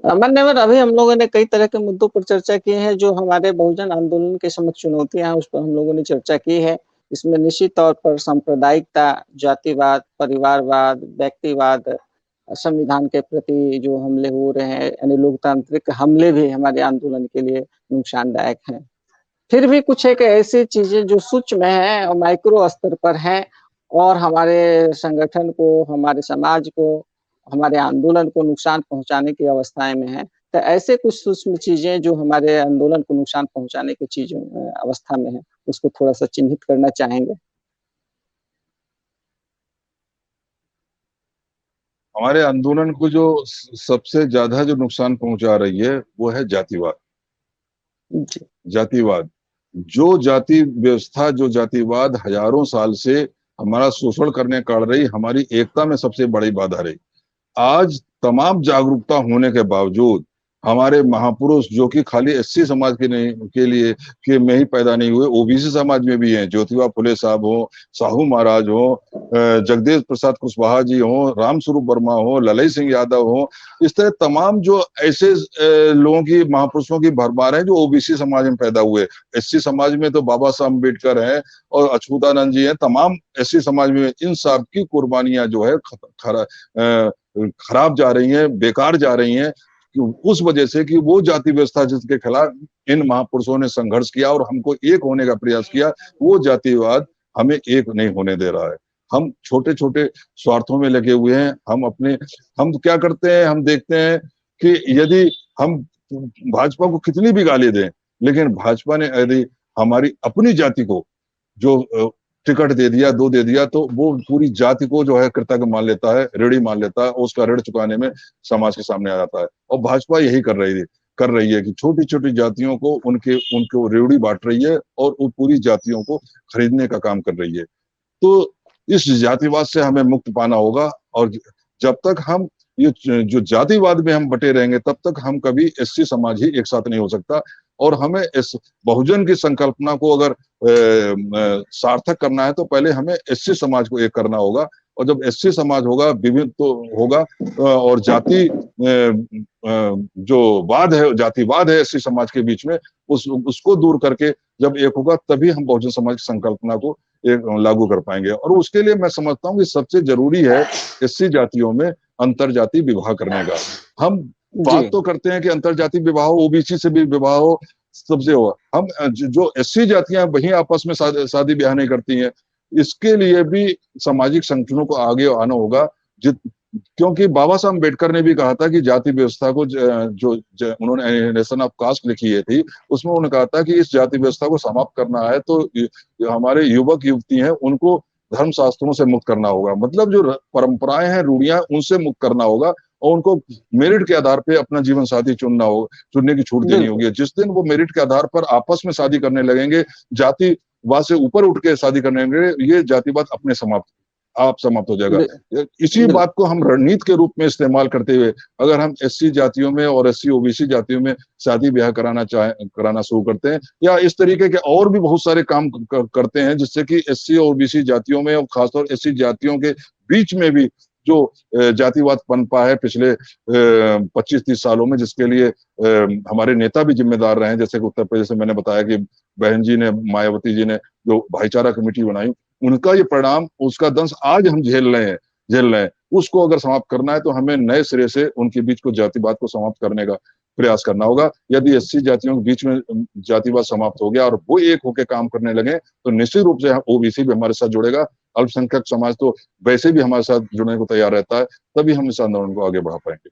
मान्यवर अभी हम लोगों ने कई तरह के मुद्दों पर चर्चा की है, जो हमारे बहुजन आंदोलन के समक्ष चुनौतियाँ हैं, उस पर हम लोगों ने चर्चा की है। इसमें निश्चित तौर पर सांप्रदायिकता, जातिवाद, परिवारवाद, व्यक्तिवाद, संविधान के प्रति जो हमले हो रहे हैं, यानी लोकतांत्रिक हमले भी हमारे आंदोलन के लिए नुकसानदायक हैं। फिर भी कुछ एक ऐसी चीज़ें जो सूक्ष्म हैं और माइक्रो स्तर पर हैं और हमारे संगठन को, हमारे समाज को, हमारे आंदोलन को नुकसान पहुँचाने की अवस्थाएँ में हैं। तो ऐसे कुछ सूक्ष्म चीज़ें जो हमारे आंदोलन को नुकसान पहुँचाने की चीज़ों अवस्था में हैं, उसको थोड़ा-सा चिन्हित करना चाहेंगे? हमारे आंदोलन को जो सबसे ज्यादा जो नुकसान पहुंचा रही है वो है जातिवाद। जी, जातिवाद, जो जाति व्यवस्था, जो जातिवाद हजारों साल से हमारा शोषण करने कर रही, हमारी एकता में सबसे बड़ी बाधा रही। आज तमाम जागरूकता होने के बावजूद हमारे महापुरुष, जो कि खाली एससी समाज के नहीं के लिए के में ही पैदा नहीं हुए, ओबीसी समाज में भी हैं, ज्योतिबा फुले साहब हो, साहू महाराज हो, जगदीश प्रसाद कुशवाहा जी हो, रामस्वरूप वर्मा हो, ललई सिंह यादव हो, इस तरह तमाम जो ऐसे लोगों की, महापुरुषों की भरमार है जो ओबीसी समाज में पैदा हुए। एससी समाज में तो बाबा साहब अम्बेडकर हैं और अच्युतानंद जी हैं। तमाम एससी समाज में इन सब की कुर्बानियां जो है खराब जा रही हैं, बेकार जा रही हैं, उस वजह से कि वो जाति व्यवस्था जिसके खिलाफ इन महापुरुषों ने संघर्ष किया और हमको एक होने का प्रयास किया, वो जातिवाद हमें एक नहीं होने दे रहा है। हम छोटे छोटे स्वार्थों में लगे हुए हैं। हम क्या करते हैं, हम देखते हैं कि यदि हम भाजपा को कितनी भी गाली दें, लेकिन भाजपा ने यदि हमारी अपनी जाति को जो टिकट दे दिया, दो दे दिया, तो वो पूरी जाति को जो है कृतज्ञ मान लेता है, ऋणी मान लेता है, और उसका ऋण चुकाने में समाज के सामने आ जाता है। और भाजपा यही कर रही है कि छोटी छोटी जातियों को उनको रेवड़ी बांट रही है और वो पूरी जातियों को खरीदने का काम कर रही है। तो इस जातिवाद से हमें मुक्त पाना होगा, और जब तक हम ये जो जातिवाद में हम बटे रहेंगे, तब तक हम कभी एससी समाज ही एक साथ नहीं हो सकता। और हमें इस बहुजन की संकल्पना को अगर सार्थक करना है, तो पहले हमें एससी समाज को एक करना होगा। और जब एससी समाज होगा, विभिन्न तो होगा, और जो वाद है, जातिवाद है एससी समाज के बीच में, उसको दूर करके जब एक होगा, तभी हम बहुजन समाज की संकल्पना को एक लागू कर पाएंगे। और उसके लिए मैं समझता हूँ कि सबसे जरूरी है एससी जातियों में अंतरजाति विवाह करने का। हम जी। बात तो करते हैं कि अंतरजाति विवाह हो, ओबीसी से भी विवाह हो, सबसे हो। हम जो एससी जातियां वही आपस में शादी ब्याह नहीं करती हैं, इसके लिए भी सामाजिक संगठनों को आगे आना होगा। क्योंकि बाबा साहब अम्बेडकर ने भी कहा था कि जाति व्यवस्था को उन्होंने नेशन ऑफ कास्ट लिखी है थी, उसमें उन्होंने कहा था कि इस जाति व्यवस्था को समाप्त करना है तो हमारे युवक युवती हैं उनको धर्म शास्त्रों से मुक्त करना होगा। मतलब जो परंपराएं हैं, रूढ़ियां, उनसे मुक्त करना होगा, और उनको मेरिट के आधार पर अपना जीवन साथी चुनने की छूट देनी होगी। जिस दिन वो मेरिट के आधार पर आपस में शादी करने लगेंगे, जातिवाद से ऊपर उठ के शादी करने लगेंगे, ये जातिवाद अपने समाप्त हो जाएगा। इसी बात को हम रणनीति के रूप में इस्तेमाल करते हुए, अगर हम एससी जातियों में और एससी ओबीसी जातियों में शादी ब्याह कराना शुरू करते हैं, या इस तरीके के और भी बहुत सारे काम करते हैं, जिससे कि एससी और ओबीसी जातियों में, और खासतौर एससी जातियों के बीच में भी जो जातिवाद पनपा है पिछले 25-30 सालों में, जिसके लिए हमारे नेता भी जिम्मेदार रहे हैं। जैसे कि उत्तर प्रदेश में मैंने बताया कि बहन जी ने, मायावती जी ने जो भाईचारा कमेटी बनाई, उनका ये परिणाम, उसका दंश आज हम झेल रहे हैं। उसको अगर समाप्त करना है, तो हमें नए सिरे से उनके बीच को जातिवाद को समाप्त करने का प्रयास करना होगा। यदि एससी जातियों के बीच में जातिवाद समाप्त हो गया और वो एक होकर काम करने लगे, तो निश्चित रूप से ओबीसी भी हमारे साथ जुड़ेगा। अल्पसंख्यक समाज तो वैसे भी हमारे साथ जुड़ने को तैयार रहता है, तभी हम इस आंदोलन को आगे बढ़ा पाएंगे।